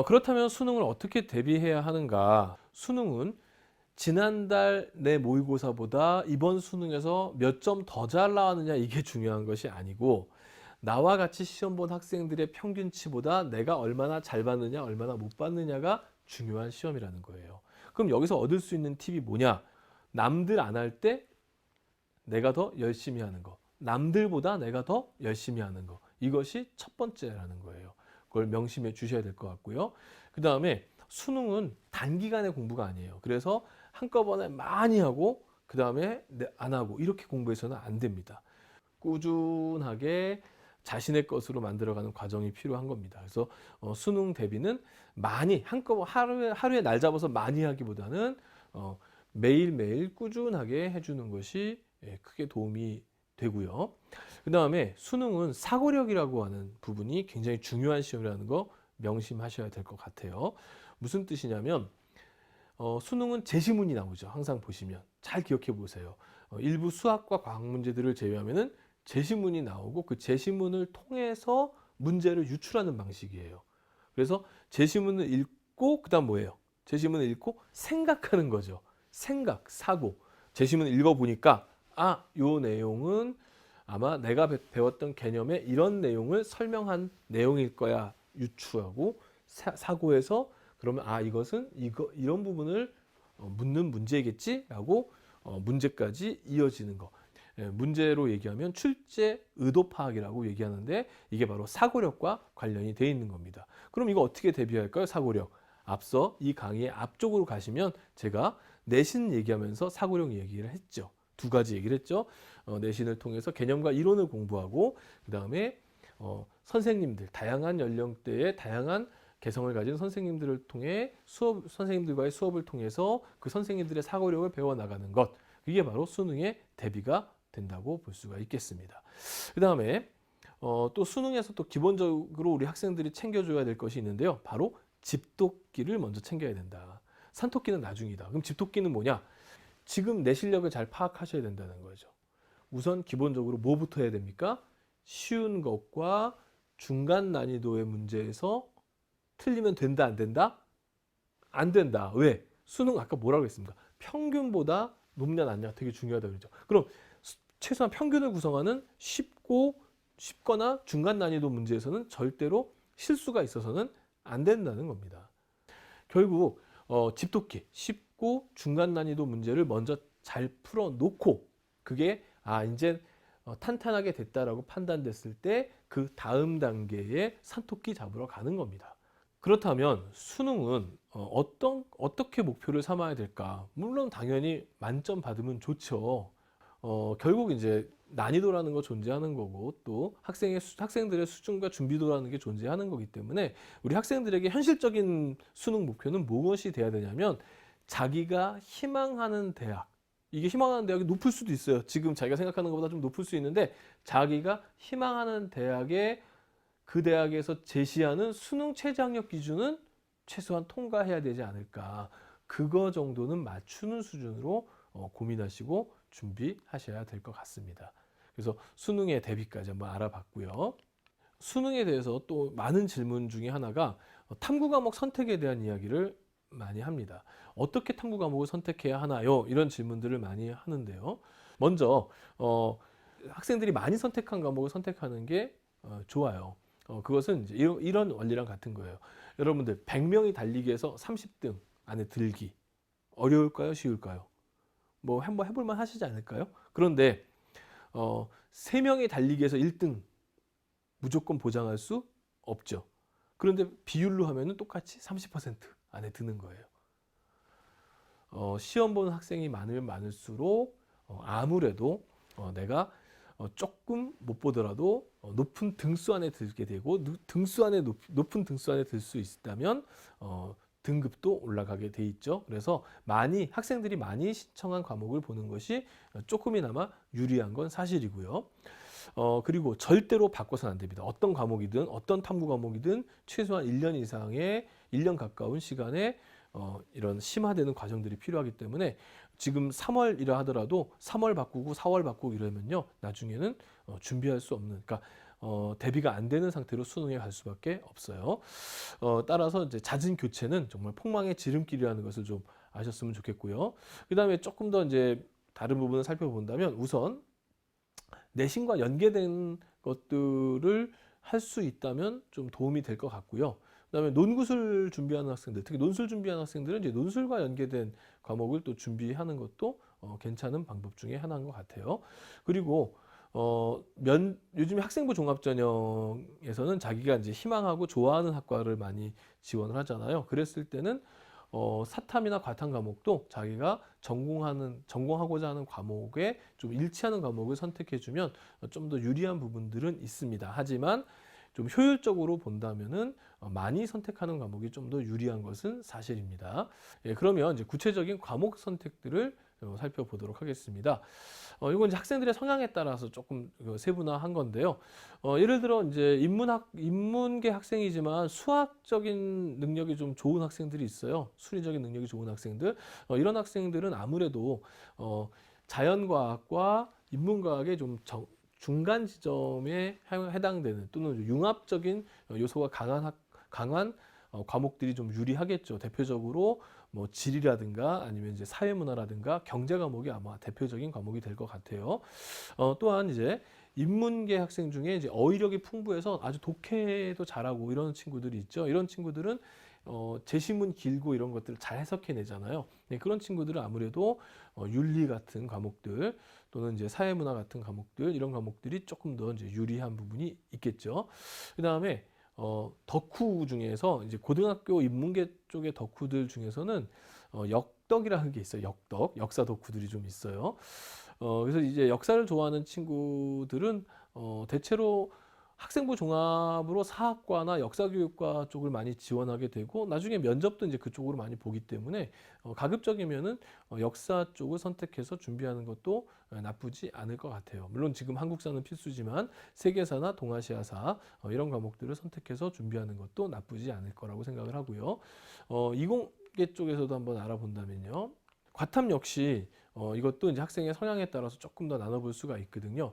그렇다면 수능을 어떻게 대비해야 하는가? 수능은 지난달 내 모의고사보다 이번 수능에서 몇 점 더 잘 나왔느냐 이게 중요한 것이 아니고, 나와 같이 시험 본 학생들의 평균치보다 내가 얼마나 잘 봤느냐 얼마나 못 봤느냐가 중요한 시험이라는 거예요. 그럼 여기서 얻을 수 있는 팁이 뭐냐? 남들 안 할 때 내가 더 열심히 하는 거, 남들보다 내가 더 열심히 하는 거, 이것이 첫 번째라는 거예요. 그걸 명심해 주셔야 될 것 같고요. 그 다음에 수능은 단기간의 공부가 아니에요. 그래서 한꺼번에 많이 하고 그 다음에 안 하고 이렇게 공부해서는 안 됩니다. 꾸준하게 자신의 것으로 만들어가는 과정이 필요한 겁니다. 그래서 수능 대비는 많이 한꺼번에 하루에 날 잡아서 많이 하기보다는 매일매일 꾸준하게 해주는 것이 크게 도움이 되고요. 그 다음에 수능은 사고력이라고 하는 부분이 굉장히 중요한 시험이라는 거 명심하셔야 될 것 같아요. 무슨 뜻이냐면 수능은 제시문이 나오죠. 항상 보시면 잘 기억해 보세요. 일부 수학과 과학 문제들을 제외하면은 제시문이 나오고 그 제시문을 통해서 문제를 유출하는 방식이에요. 그래서 제시문을 읽고 그다음 뭐예요? 제시문을 읽고 생각하는 거죠. 생각, 사고. 제시문을 읽어보니까 요 내용은 아마 내가 배웠던 개념의 이런 내용을 설명한 내용일 거야 유추하고 사고해서, 그러면 이것은 이런 부분을 묻는 문제겠지라고 문제까지 이어지는 거. 문제로 얘기하면 출제 의도 파악이라고 얘기하는데, 이게 바로 사고력과 관련이 돼 있는 겁니다. 그럼 이거 어떻게 대비할까요? 사고력. 앞서 이 강의의 앞쪽으로 가시면 제가 내신 얘기하면서 사고력 얘기를 했죠. 두 가지 얘기를 했죠. 내신을 통해서 개념과 이론을 공부하고 그다음에 선생님들 다양한 연령대의 다양한 개성을 가진 선생님들을 통해 선생님들과의 수업을 통해서 그 선생님들의 사고력을 배워 나가는 것, 이게 바로 수능의 대비가 된다고 볼 수가 있겠습니다. 그다음에 또 수능에서 또 기본적으로 우리 학생들이 챙겨줘야 될 것이 있는데요. 바로 집독기를 먼저 챙겨야 된다. 산토끼는 나중이다. 그럼 집독기는 뭐냐? 지금 내 실력을 잘 파악하셔야 된다는 거죠. 우선 기본적으로 뭐부터 해야 됩니까? 쉬운 것과 중간 난이도의 문제에서 틀리면 된다, 안 된다? 안 된다. 왜? 수능 아까 뭐라고 했습니까? 평균보다 높냐 낮냐 되게 중요하다고 그러죠. 그럼 최소한 평균을 구성하는 쉽거나 중간 난이도 문제에서는 절대로 실수가 있어서는 안 된다는 겁니다. 결국 집독기 쉽고 중간 난이도 문제를 먼저 잘 풀어놓고 그게 이제 탄탄하게 됐다라고 판단됐을 때 그 다음 단계에 산토끼 잡으러 가는 겁니다. 그렇다면 수능은 어떻게 목표를 삼아야 될까? 물론 당연히 만점 받으면 좋죠. 결국 이제 난이도라는 거 존재하는 거고 또 학생들의 수준과 준비도라는 게 존재하는 거기 때문에 우리 학생들에게 현실적인 수능 목표는 무엇이 돼야 되냐면 자기가 희망하는 대학, 이게 희망하는 대학이 높을 수도 있어요. 지금 자기가 생각하는 것보다 좀 높을 수 있는데 자기가 희망하는 그 대학에서 제시하는 수능 최저학력 기준은 최소한 통과해야 되지 않을까. 그거 정도는 맞추는 수준으로 고민하시고 준비하셔야 될 것 같습니다. 그래서 수능의 대비까지 한번 알아봤고요. 수능에 대해서 또 많은 질문 중에 하나가 탐구 과목 선택에 대한 이야기를 많이 합니다. 어떻게 탐구 과목을 선택해야 하나요? 이런 질문들을 많이 하는데요. 먼저 학생들이 많이 선택한 과목을 선택하는 게 좋아요. 그것은 이제 이런 원리랑 같은 거예요. 여러분들 100명이 달리기에서 30등 안에 들기 어려울까요? 쉬울까요? 뭐 한번 해볼만 하시지 않을까요? 그런데 3명이 달리기에서 1등 무조건 보장할 수 없죠. 그런데 비율로 하면은 똑같이 30% 안에 드는 거예요. 시험 보는 학생이 많으면 많을수록 아무래도 내가 조금 못 보더라도 높은 등수 안에 들게 되고 높은 등수 안에 들 수 있다면 등급도 올라가게 돼 있죠. 그래서 학생들이 많이 신청한 과목을 보는 것이 조금이나마 유리한 건 사실이고요. 그리고 절대로 바꿔서는 안 됩니다. 어떤 과목이든 어떤 탐구 과목이든 최소한 1년 이상의 1년 가까운 시간에 이런 심화되는 과정들이 필요하기 때문에 지금 3월이라 하더라도 3월 바꾸고 4월 바꾸고 이러면요 나중에는 준비할 수 없는, 그러니까 대비가 안 되는 상태로 수능에 갈 수밖에 없어요. 따라서 이제 잦은 교체는 정말 폭망의 지름길이라는 것을 좀 아셨으면 좋겠고요. 그 다음에 조금 더 이제 다른 부분을 살펴본다면 우선 내신과 연계된 것들을 할 수 있다면 좀 도움이 될 것 같고요. 그다음에 논구술 준비하는 학생들, 특히 논술 준비하는 학생들은 이제 논술과 연계된 과목을 또 준비하는 것도 괜찮은 방법 중에 하나인 것 같아요. 그리고 요즘에 학생부 종합전형에서는 자기가 이제 희망하고 좋아하는 학과를 많이 지원을 하잖아요. 그랬을 때는 사탐이나 과탐 과목도 자기가 전공하고자 하는 과목에 좀 일치하는 과목을 선택해주면 좀 더 유리한 부분들은 있습니다. 하지만 좀 효율적으로 본다면은 많이 선택하는 과목이 좀 더 유리한 것은 사실입니다. 예, 그러면 이제 구체적인 과목 선택들을 살펴보도록 하겠습니다. 이건 이제 학생들의 성향에 따라서 조금 세분화한 건데요. 예를 들어 이제 인문계 학생이지만 수학적인 능력이 좀 좋은 학생들이 있어요. 수리적인 능력이 좋은 학생들. 이런 학생들은 아무래도 자연과학과 인문과학의 좀 중간 지점에 해당되는 또는 융합적인 요소가 강한 과목들이 좀 유리하겠죠. 대표적으로 뭐 지리라든가 아니면 이제 사회문화라든가 경제 과목이 아마 대표적인 과목이 될 것 같아요. 또한 이제 인문계 학생 중에 이제 어휘력이 풍부해서 아주 독해도 잘하고 이런 친구들이 있죠. 이런 친구들은 제시문 길고 이런 것들을 잘 해석해내잖아요. 네, 그런 친구들은 아무래도 윤리 같은 과목들 또는 이제 사회문화 같은 과목들 이런 과목들이 조금 더 이제 유리한 부분이 있겠죠. 그 다음에 덕후 중에서 이제 고등학교 인문계 쪽의 덕후들 중에서는 역덕이라는 게 있어요. 역사 덕후들이 좀 있어요. 그래서 이제 역사를 좋아하는 친구들은 대체로 학생부 종합으로 사학과나 역사교육과 쪽을 많이 지원하게 되고 나중에 면접도 이제 그쪽으로 많이 보기 때문에 가급적이면은 역사 쪽을 선택해서 준비하는 것도 나쁘지 않을 것 같아요. 물론 지금 한국사는 필수지만 세계사나 동아시아사 이런 과목들을 선택해서 준비하는 것도 나쁘지 않을 거라고 생각을 하고요. 이공계 쪽에서도 한번 알아본다면요. 과탐 역시 이것도 이제 학생의 성향에 따라서 조금 더 나눠볼 수가 있거든요.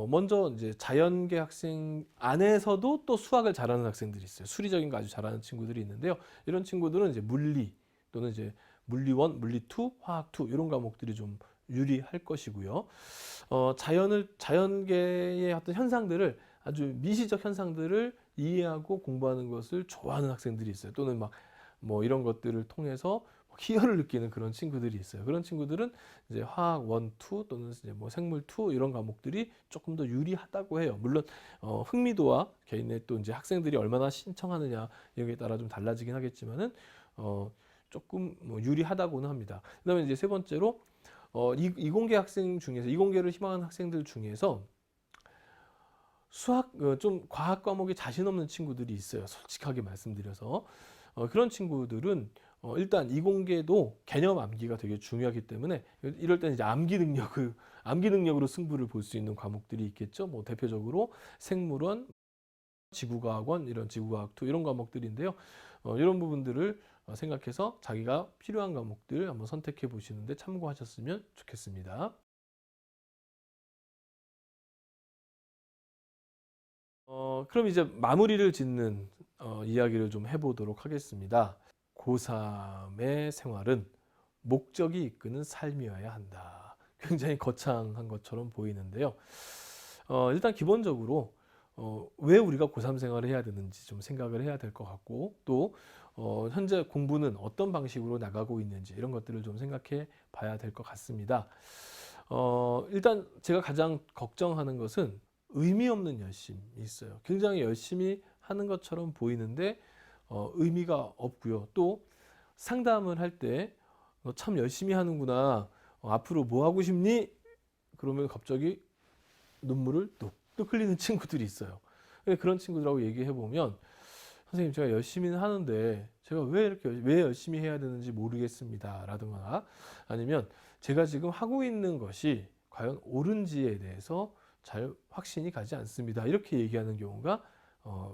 먼저 이제 자연계 학생 안에서도 또 수학을 잘하는 학생들이 있어요. 수리적인 거 아주 잘하는 친구들이 있는데요. 이런 친구들은 이제 물리 또는 이제 물리 1, 물리 2, 화학 2 이런 과목들이 좀 유리할 것이고요. 자연계의 어떤 현상들을 아주 미시적 현상들을 이해하고 공부하는 것을 좋아하는 학생들이 있어요. 또는 막 뭐 이런 것들을 통해서 희열을 느끼는 그런 친구들이 있어요. 그런 친구들은 이제 화학 1, 2 또는 이제 뭐 생물 2 이런 과목들이 조금 더 유리하다고 해요. 물론 흥미도와 개인의 또 이제 학생들이 얼마나 신청하느냐 여기에 따라 좀 달라지긴 하겠지만은 조금 뭐 유리하다고는 합니다. 그다음에 이제 세 번째로 이공계 학생 중에서 이공계를 희망하는 학생들 중에서 수학 좀 과학 과목에 자신 없는 친구들이 있어요. 솔직하게 말씀드려서 그런 친구들은 일단 이공계도 개념 암기가 되게 중요하기 때문에 이럴 때는 이제 암기 능력으로 승부를 볼 수 있는 과목들이 있겠죠. 뭐 대표적으로 생물원, 지구과학원 이런 지구과학 2 이런 과목들인데요. 이런 부분들을 생각해서 자기가 필요한 과목들 한번 선택해 보시는데 참고하셨으면 좋겠습니다. 그럼 이제 마무리를 짓는 이야기를 좀 해보도록 하겠습니다. 고3의 생활은 목적이 이끄는 삶이어야 한다. 굉장히 거창한 것처럼 보이는데요. 일단 기본적으로 왜 우리가 고3 생활을 해야 되는지 좀 생각을 해야 될 것 같고 또 현재 공부는 어떤 방식으로 나가고 있는지 이런 것들을 좀 생각해 봐야 될 것 같습니다. 일단 제가 가장 걱정하는 것은 의미 없는 열심이 있어요. 굉장히 열심히 하는 것처럼 보이는데 의미가 없고요. 또 상담을 할 때 너 참 열심히 하는구나. 앞으로 뭐 하고 싶니? 그러면 갑자기 눈물을 뚝뚝 흘리는 친구들이 있어요. 그런 친구들하고 얘기해 보면 선생님 제가 열심히는 하는데 제가 왜 열심히 해야 되는지 모르겠습니다. 라든가 아니면 제가 지금 하고 있는 것이 과연 옳은지에 대해서 잘 확신이 가지 않습니다. 이렇게 얘기하는 경우가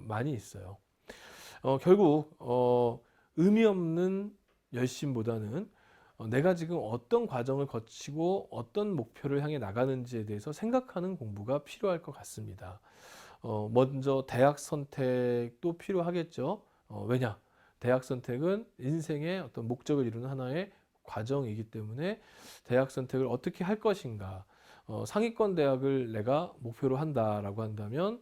많이 있어요. 결국 의미 없는 열심보다는 내가 지금 어떤 과정을 거치고 어떤 목표를 향해 나가는지에 대해서 생각하는 공부가 필요할 것 같습니다. 먼저 대학 선택도 필요하겠죠. 왜냐? 대학 선택은 인생의 어떤 목적을 이루는 하나의 과정이기 때문에 대학 선택을 어떻게 할 것인가. 상위권 대학을 내가 목표로 한다라고 한다면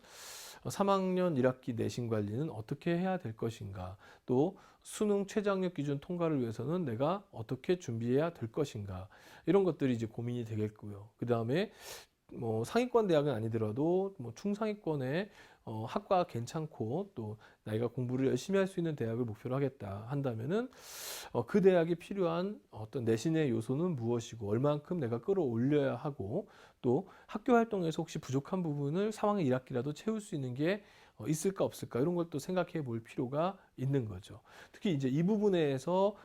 3학년 1학기 내신 관리는 어떻게 해야 될 것인가. 또 수능 최저학력 기준 통과를 위해서는 내가 어떻게 준비해야 될 것인가. 이런 것들이 이제 고민이 되겠고요. 그 다음에 뭐 상위권 대학은 아니더라도 뭐 중상위권의 학과 괜찮고 또 나이가 공부를 열심히 할 수 있는 대학을 목표로 하겠다 한다면은 그 대학이 필요한 어떤 내신의 요소는 무엇이고 얼만큼 내가 끌어올려야 하고 또 학교 활동에서 혹시 부족한 부분을 3학년 1학기라도 채울 수 있는 게 있을까 없을까 이런 걸 또 생각해 볼 필요가 있는 거죠. 특히 이제 이 부분에서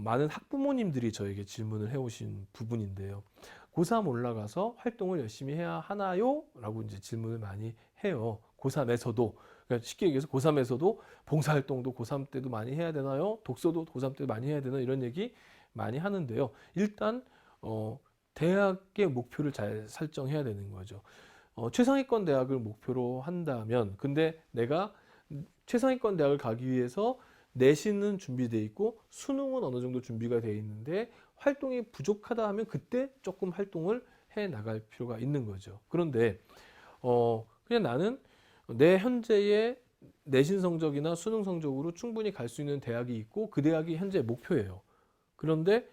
많은 학부모님들이 저에게 질문을 해오신 부분인데요. 고3 올라가서 활동을 열심히 해야 하나요? 라고 이제 질문을 많이 해요. 고3에서도. 그러니까 쉽게 얘기해서 고3에서도 봉사활동도 고3 때도 많이 해야 되나요? 독서도 고3 때 많이 해야 되나? 이런 얘기 많이 하는데요. 일단, 대학의 목표를 잘 설정해야 되는 거죠. 최상위권 대학을 목표로 한다면, 근데 내가 최상위권 대학을 가기 위해서 내신은 준비되어 있고 수능은 어느 정도 준비가 되어 있는데 활동이 부족하다 하면 그때 조금 활동을 해 나갈 필요가 있는 거죠. 그런데 그냥 나는 내 현재의 내신 성적이나 수능 성적으로 충분히 갈 수 있는 대학이 있고 그 대학이 현재 목표예요. 그런데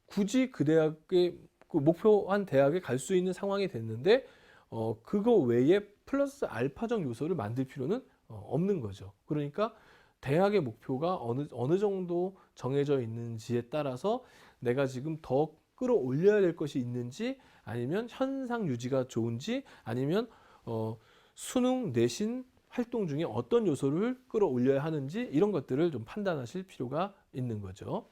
굳이 그 대학의 그 목표한 대학에 갈 수 있는 상황이 됐는데 그거 외에 플러스 알파적 요소를 만들 필요는 없는 거죠. 그러니까 대학의 목표가 어느 정도 정해져 있는지에 따라서 내가 지금 더 끌어올려야 될 것이 있는지 아니면 현상 유지가 좋은지, 아니면 수능 내신 활동 중에 어떤 요소를 끌어올려야 하는지, 이런 것들을 좀 판단하실 필요가 있는 거죠.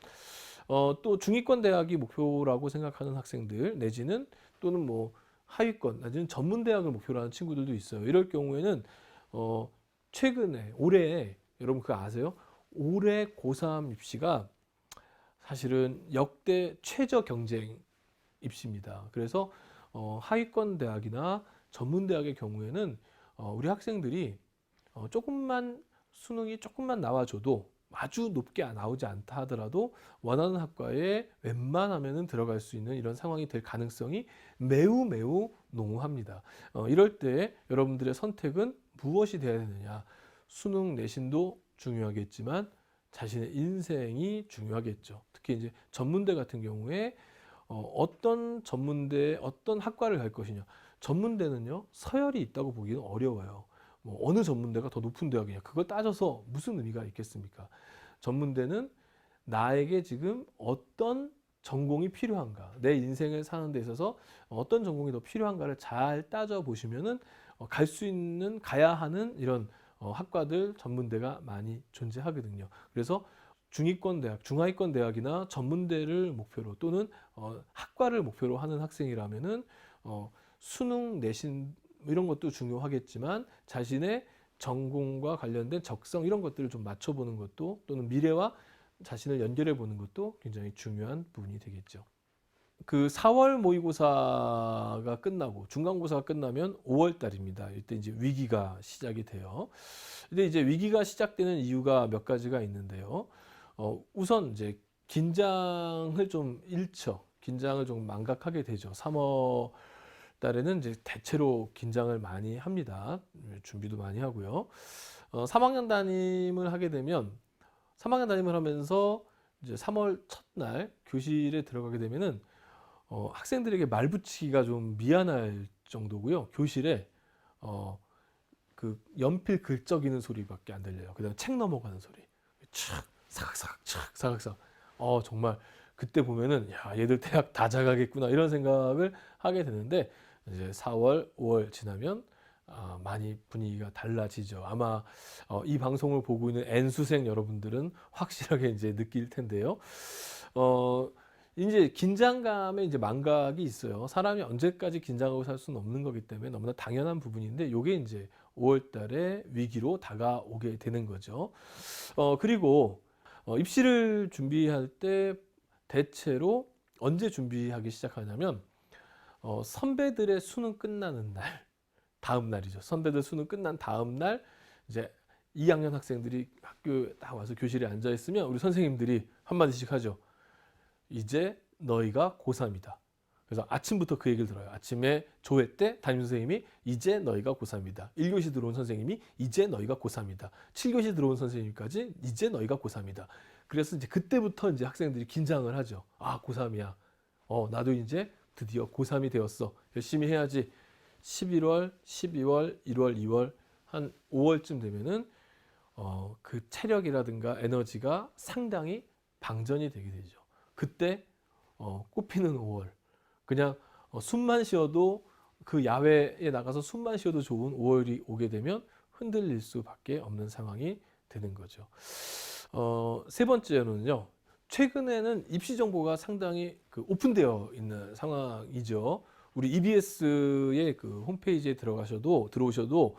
또 중위권 대학이 목표라고 생각하는 학생들, 내지는 또는 뭐 하위권, 내지는 전문 대학을 목표로 하는 친구들도 있어요. 이럴 경우에는 최근에 올해, 여러분 그거 아세요? 올해 고3 입시가 사실은 역대 최저 경쟁 입시입니다. 그래서 하위권 대학이나 전문 대학의 경우에는 우리 학생들이 조금만 수능이 조금만 나와줘도, 아주 높게 나오지 않다 하더라도 원하는 학과에 웬만하면은 들어갈 수 있는 이런 상황이 될 가능성이 매우 매우 농후합니다. 이럴 때 여러분들의 선택은 무엇이 되어야 되느냐? 수능 내신도 중요하겠지만 자신의 인생이 중요하겠죠. 특히 이제 전문대 같은 경우에 어떤 전문대, 어떤 학과를 갈 것이냐. 전문대는요, 서열이 있다고 보기는 어려워요. 뭐 어느 전문대가 더 높은 대학이냐, 그걸 따져서 무슨 의미가 있겠습니까? 전문대는 나에게 지금 어떤 전공이 필요한가, 내 인생을 사는 데 있어서 어떤 전공이 더 필요한가를 잘 따져 보시면은 갈 수 있는, 가야 하는 이런 학과들, 전문대가 많이 존재하거든요. 그래서 중위권 대학, 중하위권 대학이나 전문대를 목표로, 또는 학과를 목표로 하는 학생이라면은 수능 내신 이런 것도 중요하겠지만 자신의 전공과 관련된 적성, 이런 것들을 좀 맞춰보는 것도, 또는 미래와 자신을 연결해 보는 것도 굉장히 중요한 부분이 되겠죠. 그 4월 모의고사가 끝나고 중간고사가 끝나면 5월 달입니다. 이때 이제 위기가 시작이 돼요. 근데 이제 위기가 시작되는 이유가 몇 가지가 있는데요. 우선 이제 긴장을 좀 잃죠. 긴장을 좀 망각하게 되죠. 3월 달에는 이제 대체로 긴장을 많이 합니다. 준비도 많이 하고요. 3학년 담임을 하게 되면, 3학년 담임을 하면서 이제 3월 첫날 교실에 들어가게 되면은 학생들에게 말 붙이기가 좀 미안할 정도고요. 교실에 그 연필 긁적이는 소리밖에 안 들려요. 그다음에 책 넘어가는 소리, 착 사각사각, 착 사각사각. 정말 그때 보면은, 야, 얘들 대학 다 자가겠구나, 이런 생각을 하게 되는데, 이제 4월, 5월 지나면 많이 분위기가 달라지죠. 아마 이 방송을 보고 있는 N수생 여러분들은 확실하게 이제 느낄 텐데요. 이제 긴장감에 이제 망각이 있어요. 사람이 언제까지 긴장하고 살 수는 없는 거기 때문에 너무나 당연한 부분인데, 이게 이제 5월 달에 위기로 다가오게 되는 거죠. 그리고 입시를 준비할 때 대체로 언제 준비하기 시작하냐면, 선배들의 수능 끝나는 날, 다음 날이죠. 선배들 수능 끝난 다음 날, 이제 2학년 학생들이 학교에 딱 와서 교실에 앉아 있으면 우리 선생님들이 한마디씩 하죠. 이제 너희가 고3이다. 그래서 아침부터 그 얘기를 들어요. 아침에 조회 때 담임 선생님이 이제 너희가 고3이다. 1교시 들어온 선생님이 이제 너희가 고3이다. 7교시 들어온 선생님까지 이제 너희가 고3이다. 그래서 이제 그때부터 이제 학생들이 긴장을 하죠. 아, 고3이야. 나도 이제 드디어 고3이 되었어. 열심히 해야지. 11월, 12월, 1월, 2월, 한 5월쯤 되면은 그 체력이라든가 에너지가 상당히 방전이 되게 되죠. 그때 꽃피는 5월, 그냥 숨만 쉬어도, 그 야외에 나가서 숨만 쉬어도 좋은 5월이 오게 되면 흔들릴 수밖에 없는 상황이 되는 거죠. 세 번째로는요, 최근에는 입시 정보가 상당히 오픈되어 있는 상황이죠. 우리 EBS의 그 홈페이지에 들어오셔도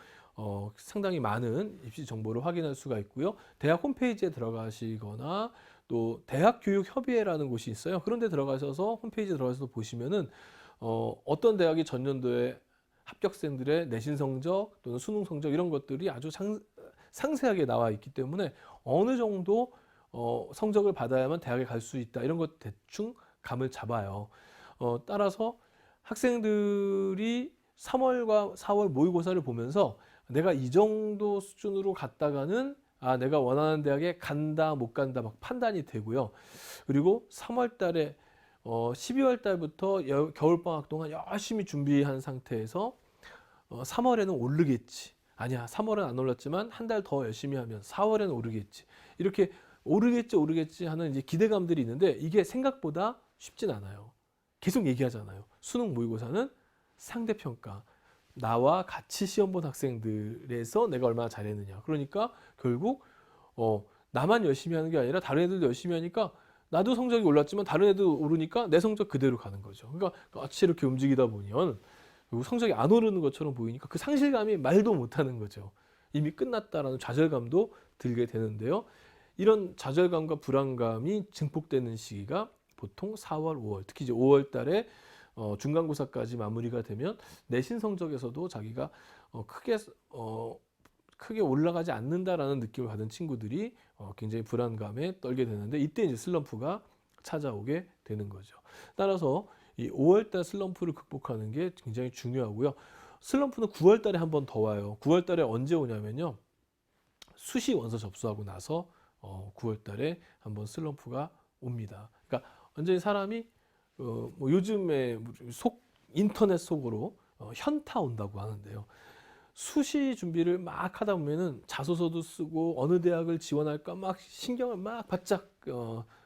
상당히 많은 입시 정보를 확인할 수가 있고요. 대학 홈페이지에 들어가시거나, 또 대학교육협의회라는 곳이 있어요. 그런 데 들어가셔서, 홈페이지에 들어가셔서 보시면은 어떤 대학이 전년도에 합격생들의 내신 성적 또는 수능 성적, 이런 것들이 아주 상세하게 나와 있기 때문에 어느 정도 성적을 받아야만 대학에 갈 수 있다, 이런 것 대충 감을 잡아요. 따라서 학생들이 3월과 4월 모의고사를 보면서 내가 이 정도 수준으로 갔다가는 내가 원하는 대학에 간다 못 간다 막 판단이 되고요. 그리고 3월 달에 12월 달부터 겨울방학 동안 열심히 준비한 상태에서 3월에는 오르겠지. 아니야, 3월은 안 올랐지만 한 달 더 열심히 하면 4월에는 오르겠지. 이렇게 오르겠지 하는 이제 기대감들이 있는데, 이게 생각보다 쉽진 않아요. 계속 얘기하잖아요. 수능 모의고사는 상대평가. 나와 같이 시험 본 학생들에서 내가 얼마나 잘했느냐. 그러니까 결국 나만 열심히 하는 게 아니라 다른 애들도 열심히 하니까 나도 성적이 올랐지만 다른 애도 오르니까 내 성적 그대로 가는 거죠. 그러니까 같이 이렇게 움직이다 보면 결국 성적이 안 오르는 것처럼 보이니까 그 상실감이 말도 못하는 거죠. 이미 끝났다라는 좌절감도 들게 되는데요. 이런 좌절감과 불안감이 증폭되는 시기가 보통 4월, 5월, 특히 이제 5월 달에 중간고사까지 마무리가 되면 내신 성적에서도 자기가 크게 올라가지 않는다라는 느낌을 받은 친구들이 굉장히 불안감에 떨게 되는데 이때 이제 슬럼프가 찾아오게 되는 거죠. 따라서 이 5월달 슬럼프를 극복하는 게 굉장히 중요하고요. 슬럼프는 9월달에 한 번 더 와요. 9월달에 언제 오냐면요. 수시 원서 접수하고 나서 9월달에 한번 슬럼프가 옵니다. 그러니까 완전히 사람이 뭐 요즘에 인터넷 속으로 현타 온다고 하는데요. 수시 준비를 막 하다 보면은 자소서도 쓰고 어느 대학을 지원할까 막 신경을 막 바짝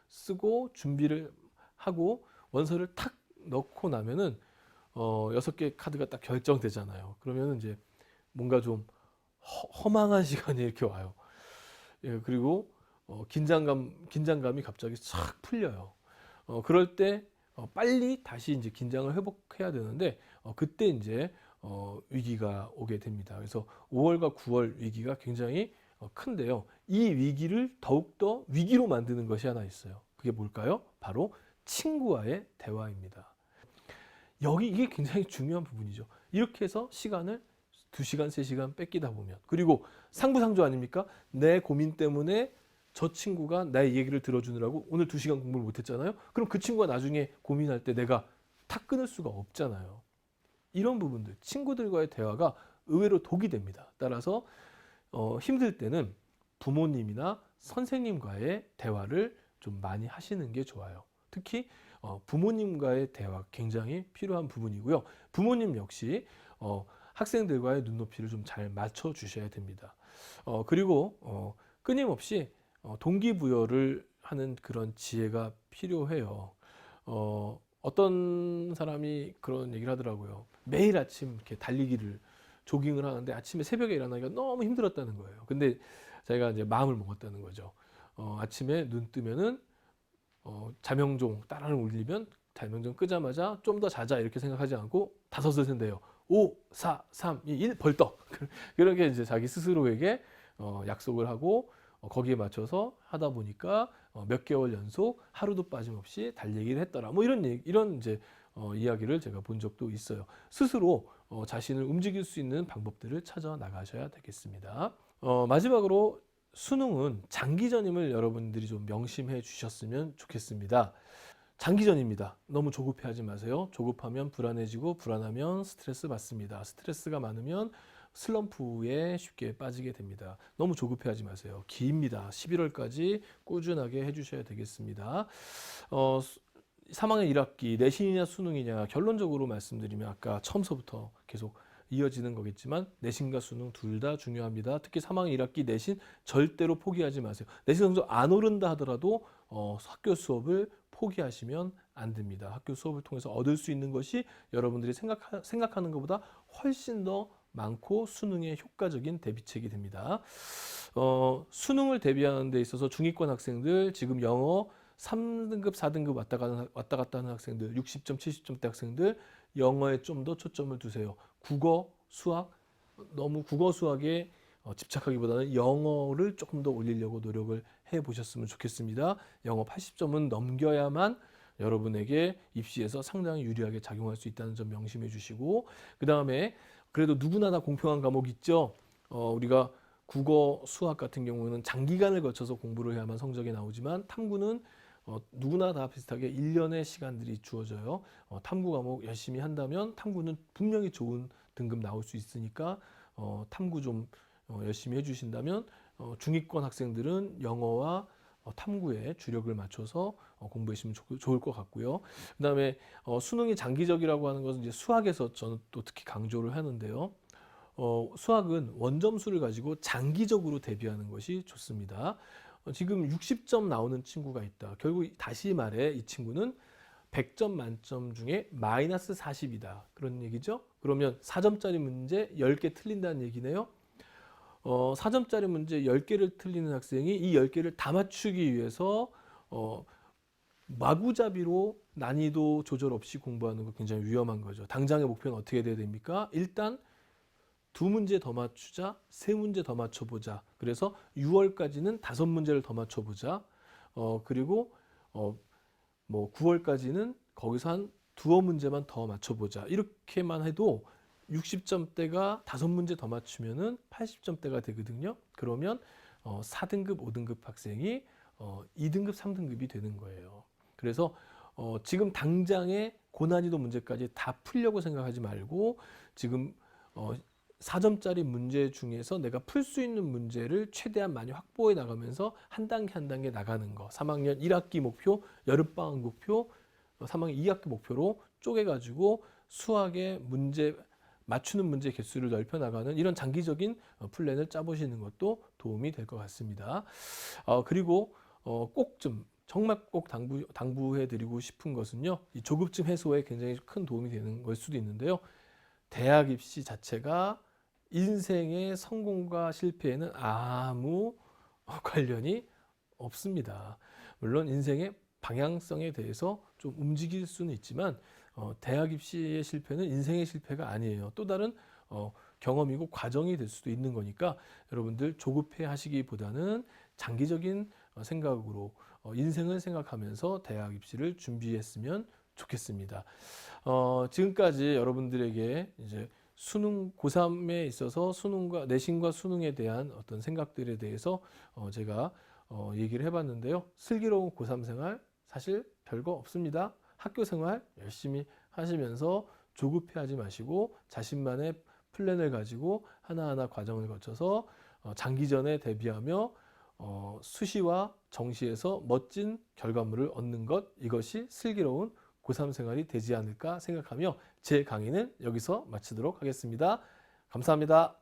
쓰고 준비를 하고 원서를 탁 넣고 나면은 6개 카드가 딱 결정되잖아요. 그러면은 이제 뭔가 좀 허망한 시간이 이렇게 와요. 예, 그리고 긴장감이 갑자기 싹 풀려요. 그럴 때 빨리 다시 이제 긴장을 회복해야 되는데 그때 이제 위기가 오게 됩니다. 그래서 5월과 9월 위기가 굉장히 큰데요. 이 위기를 더욱더 위기로 만드는 것이 하나 있어요. 그게 뭘까요? 바로 친구와의 대화입니다. 이게 굉장히 중요한 부분이죠. 이렇게 해서 시간을 2시간, 3시간 뺏기다 보면 그리고 상부상조 아닙니까? 내 고민 때문에 저 친구가 나의 얘기를 들어주느라고 오늘 2시간 공부를 못했잖아요. 그럼 그 친구가 나중에 고민할 때 내가 탁 끊을 수가 없잖아요. 이런 부분들, 친구들과의 대화가 의외로 독이 됩니다. 따라서 힘들 때는 부모님이나 선생님과의 대화를 좀 많이 하시는 게 좋아요. 특히 부모님과의 대화 굉장히 필요한 부분이고요. 부모님 역시 학생들과의 눈높이를 좀 잘 맞춰 주셔야 됩니다. 그리고 끊임없이 동기부여를 하는 그런 지혜가 필요해요. 어떤 사람이 그런 얘기를 하더라고요. 매일 아침 이렇게 조깅을 하는데 아침에 새벽에 일어나기가 너무 힘들었다는 거예요. 근데 자기가 이제 마음을 먹었다는 거죠. 아침에 눈 뜨면은 자명종 따라를 울리면 자명종 끄자마자 좀 더 자자 이렇게 생각하지 않고 5을 센대요. 5, 4, 3, 2, 1 벌떡. 그렇게 이제 자기 스스로에게 약속을 하고 거기에 맞춰서 하다 보니까 몇 개월 연속 하루도 빠짐없이 달리기를 했더라. 뭐 이런 이제 이야기를 제가 본 적도 있어요. 스스로 자신을 움직일 수 있는 방법들을 찾아 나가셔야 되겠습니다. 마지막으로 수능은 장기전임을 여러분들이 좀 명심해 주셨으면 좋겠습니다. 장기전입니다. 너무 조급해하지 마세요. 조급하면 불안해지고 불안하면 스트레스 받습니다. 스트레스가 많으면 슬럼프에 쉽게 빠지게 됩니다. 너무 조급해하지 마세요. 깁니다. 11월까지 꾸준하게 해주셔야 되겠습니다. 3학년 1학기 내신이냐 수능이냐 결론적으로 말씀드리면 아까 처음서부터 계속 이어지는 거겠지만 내신과 수능 둘 다 중요합니다. 특히 3학년 1학기 내신 절대로 포기하지 마세요. 내신 성적 안 오른다 하더라도 학교 수업을 포기하시면 안 됩니다. 학교 수업을 통해서 얻을 수 있는 것이 여러분들이 생각하는 것보다 훨씬 더 많고 수능에 효과적인 대비책이 됩니다. 수능을 대비하는 데 있어서 중위권 학생들 지금 영어 3등급, 4등급 왔다 갔다 하는 학생들 60점, 70점대 학생들 영어에 좀 더 초점을 두세요. 국어, 수학 너무 국어, 수학에 집착하기보다는 영어를 조금 더 올리려고 노력을 해보셨으면 좋겠습니다. 영어 80점은 넘겨야만 여러분에게 입시에서 상당히 유리하게 작용할 수 있다는 점 명심해 주시고 그 다음에 그래도 누구나 다 공평한 과목 있죠. 우리가 국어, 수학 같은 경우는 장기간을 거쳐서 공부를 해야만 성적이 나오지만 탐구는 누구나 다 비슷하게 1년의 시간들이 주어져요. 탐구 과목 열심히 한다면 탐구는 분명히 좋은 등급 나올 수 있으니까 탐구 좀 열심히 해주신다면 중위권 학생들은 영어와 탐구에 주력을 맞춰서 공부하시면 좋을 것 같고요. 그 다음에 수능이 장기적이라고 하는 것은 이제 수학에서 저는 또 특히 강조를 하는데요. 수학은 원점수를 가지고 장기적으로 대비하는 것이 좋습니다. 지금 60점 나오는 친구가 있다. 결국 다시 말해 이 친구는 100점 만점 중에 마이너스 40이다. 그런 얘기죠. 그러면 4점짜리 문제 10개 틀린다는 얘기네요. 4점짜리 문제 10개를 틀리는 학생이 이 10개를 다 맞추기 위해서 마구잡이로 난이도 조절 없이 공부하는 거 굉장히 위험한 거죠. 당장의 목표는 어떻게 돼야 됩니까? 일단 2문제 더 맞추자, 3문제 더 맞춰보자. 그래서 6월까지는 5문제를 더 맞춰보자. 그리고 뭐 9월까지는 거기서 한 두어 문제만 더 맞춰보자. 이렇게만 해도 60점대가 5문제 더 맞추면은 80점대가 되거든요. 그러면 4등급, 5등급 학생이 2등급, 3등급이 되는 거예요. 그래서 지금 당장의 고난이도 문제까지 다 풀려고 생각하지 말고 지금 4점짜리 문제 중에서 내가 풀 수 있는 문제를 최대한 많이 확보해 나가면서 한 단계 한 단계 나가는 거. 3학년 1학기 목표, 여름방학 목표, 3학년 2학기 목표로 쪼개가지고 수학의 문제, 맞추는 문제 개수를 넓혀 나가는 이런 장기적인 플랜을 짜보시는 것도 도움이 될 것 같습니다. 그리고 꼭 좀 정말 꼭 당부해 드리고 싶은 것은요. 이 조급증 해소에 굉장히 큰 도움이 되는 걸 수도 있는데요. 대학 입시 자체가 인생의 성공과 실패에는 아무 관련이 없습니다. 물론 인생의 방향성에 대해서 좀 움직일 수는 있지만 대학 입시의 실패는 인생의 실패가 아니에요. 또 다른 경험이고 과정이 될 수도 있는 거니까 여러분들 조급해 하시기보다는 장기적인 생각으로 인생을 생각하면서 대학 입시를 준비했으면 좋겠습니다. 지금까지 여러분들에게 이제 수능 고3에 있어서 수능과 내신과 수능에 대한 어떤 생각들에 대해서 제가 얘기를 해봤는데요. 슬기로운 고3 생활 사실 별거 없습니다. 학교 생활 열심히 하시면서 조급해하지 마시고 자신만의 플랜을 가지고 하나하나 과정을 거쳐서 장기전에 대비하며 수시와 정시에서 멋진 결과물을 얻는 것, 이것이 슬기로운 고3 생활이 되지 않을까 생각하며 제 강의는 여기서 마치도록 하겠습니다. 감사합니다.